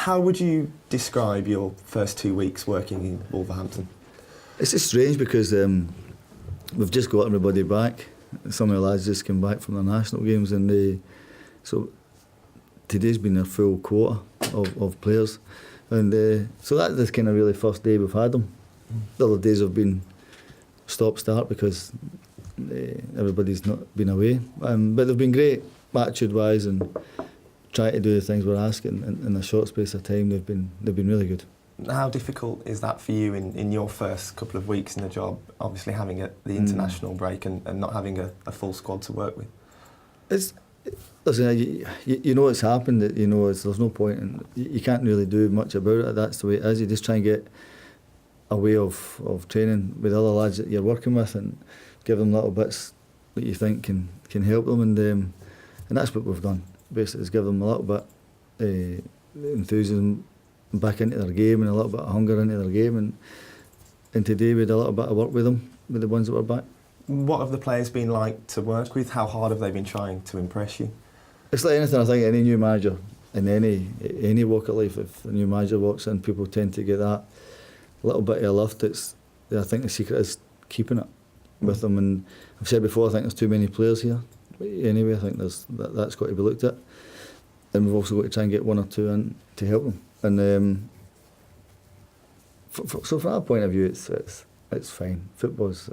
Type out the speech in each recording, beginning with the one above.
How would you describe your first 2 weeks working in Wolverhampton? It's just strange because we've just got everybody back. Some of the lads just came back from the national games, and so today's been a full quota of players, and so that's the kind of really first day we've had them. The other days have been stop-start because everybody's not been away, but they've been great attitude-wise and trying to do the things we're asking in a short space of time. They've been really good. How difficult is that for you in your first couple of weeks in the job, obviously having the international break and not having a full squad to work with? Listen, you know it's happened. You know there's no point, and you can't really do much about it. That's the way it is. You just try and get a way of training with other lads that you're working with and give them little bits that you think can help them, and that's what we've done. Basically, is give them a little bit enthusiasm back into their game and a little bit of hunger into their game, and today we had a little bit of work with them, with the ones that were back. What have the players been like to work with? How hard have they been trying to impress you? It's like anything. I think any new manager in any walk of life, if a new manager walks in, people tend to get that little bit of a lift. I think the secret is keeping it with them, and I've said before, I think there's too many players here. But anyway, I think that's got to be looked at, and we've also got to try and get one or two in to help them. And so from that point of view, it's fine. Football's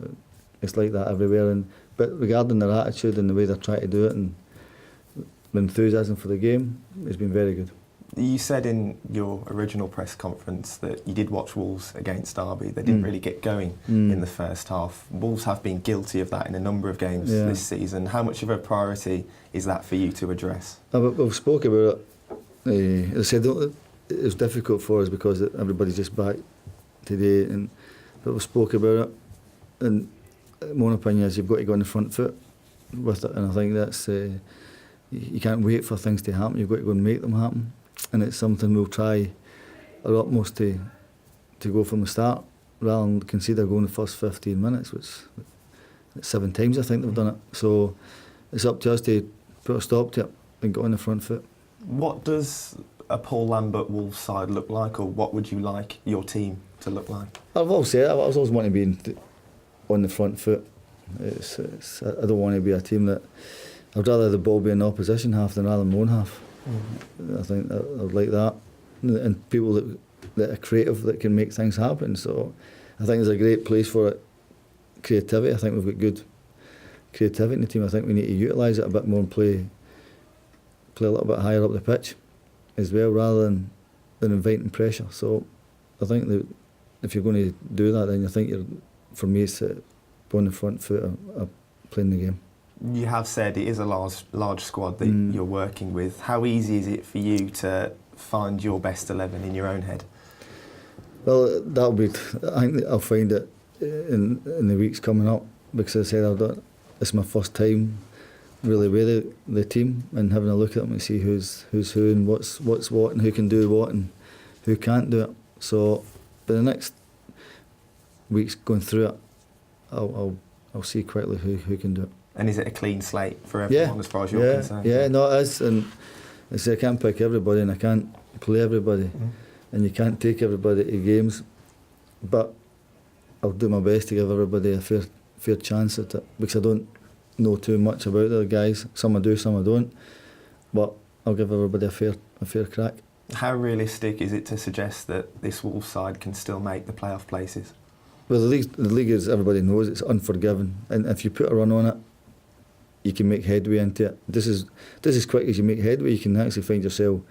it's like that everywhere. But regarding their attitude and the way they're trying to do it and the enthusiasm for the game, it's been very good. You said in your original press conference that you did watch Wolves against Derby. They didn't really get going in the first half. Wolves have been guilty of that in a number of games this season. How much of a priority is that for you to address? We've spoke about it. As I said, it was difficult for us because everybody's just back today, but we spoke about it. And my own opinion is you've got to go on the front foot with it, and I think that's you can't wait for things to happen. You've got to go and make them happen, and it's something we'll try our utmost to go from the start rather than consider going the first 15 minutes, which 7 times I think they've done it. So it's up to us to put a stop to it and get on the front foot. What does a Paul Lambert Wolves side look like, or what would you like your team to look like? I've always said I always want to be on the front foot. I don't want to be a team that I'd rather the ball be in the opposition half than rather than my own half. I think I'd like that, and people that are creative that can make things happen. So I think there's a great place for it. Creativity. I think we've got good creativity in the team. I think we need to utilise it a bit more and play a little bit higher up the pitch as well, rather than inviting pressure. So I think that if you're going to do that, then I think for me it's on the front foot of playing the game. You have said it is a large squad that you're working with. How easy is it for you to find your best 11 in your own head? Well, I think I'll find it in the weeks coming up, because as I said, it's my first time really with the team and having a look at them and see who's who and what's what and who can do what and who can't do it. So, for the next weeks going through it, I'll see quickly who can do it. And is it a clean slate for everyone as far as you're concerned? Yeah, no, it is. And I say I can't pick everybody and I can't play everybody, and you can't take everybody to games, but I'll do my best to give everybody a fair chance at it, because I don't know too much about the guys. Some I do, some I don't, but I'll give everybody a fair crack. How realistic is it to suggest that this Wolves side can still make the playoff places? Well, the league, as everybody knows, it's unforgiving, and if you put a run on it, you can make headway into it. This is quick as you make headway, you can actually find yourself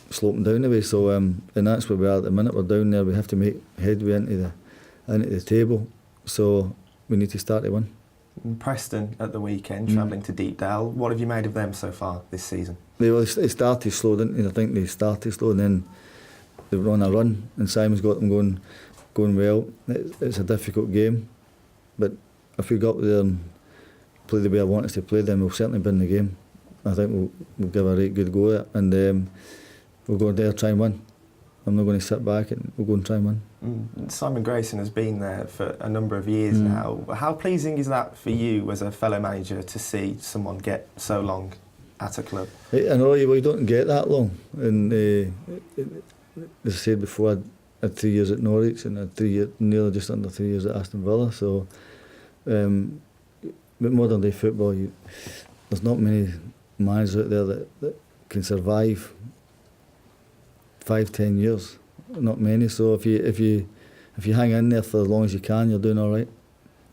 sloping down the way. So, and that's where we are at the minute. We're down there. We have to make headway into the table. So we need to start to win. Preston at the weekend, travelling to Deepdale. What have you made of them so far this season? They started slow, didn't they? I think they started slow, and then they were on a run, and Simon's got them going well. It's a difficult game, but if we got there and play the way I want us to play, then we'll certainly win the game. I think we'll give a right good go at it, and we'll go there, try and win. I'm not going to sit back, and we'll go and try and win. Simon Grayson has been there for a number of years now. How pleasing is that for you as a fellow manager to see someone get so long at a club. I know you don't get that long, and as I said before, I had 3 years at Norwich and I had nearly just under 3 years at Aston Villa. So, with modern day football, there's not many managers out there that can survive 5-10 years. Not many. So if you hang in there for as long as you can, you're doing all right.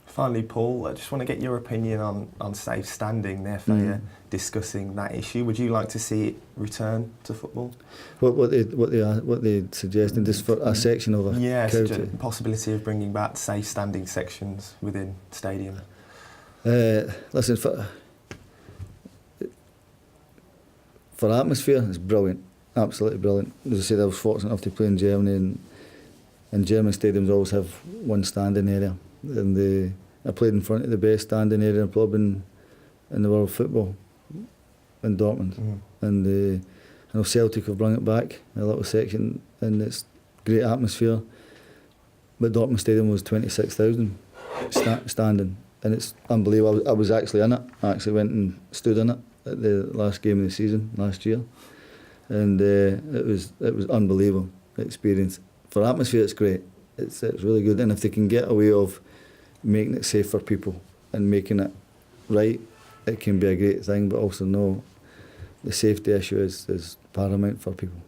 Finally, Paul, I just want to get your opinion on safe standing. The FA discussing that issue. Would you like to see it return to football? What they suggesting, just for a section of a the possibility of bringing back safe standing sections within stadium. Listen, for atmosphere, it's brilliant, absolutely brilliant. As I said, I was fortunate enough to play in Germany, and German stadiums always have one standing area, and I played in front of the best standing area club in the world of football in Dortmund, and I know Celtic have brought it back, a little section, and it's great atmosphere. But Dortmund Stadium was 26,000 standing, and it's unbelievable. I was actually in it. I actually went and stood in it at the last game of the season last year, and it was unbelievable experience. For atmosphere, it's great. It's really good, and if they can get a way of making it safe for people and making it right, it can be a great thing. But also know the safety issue is paramount for people.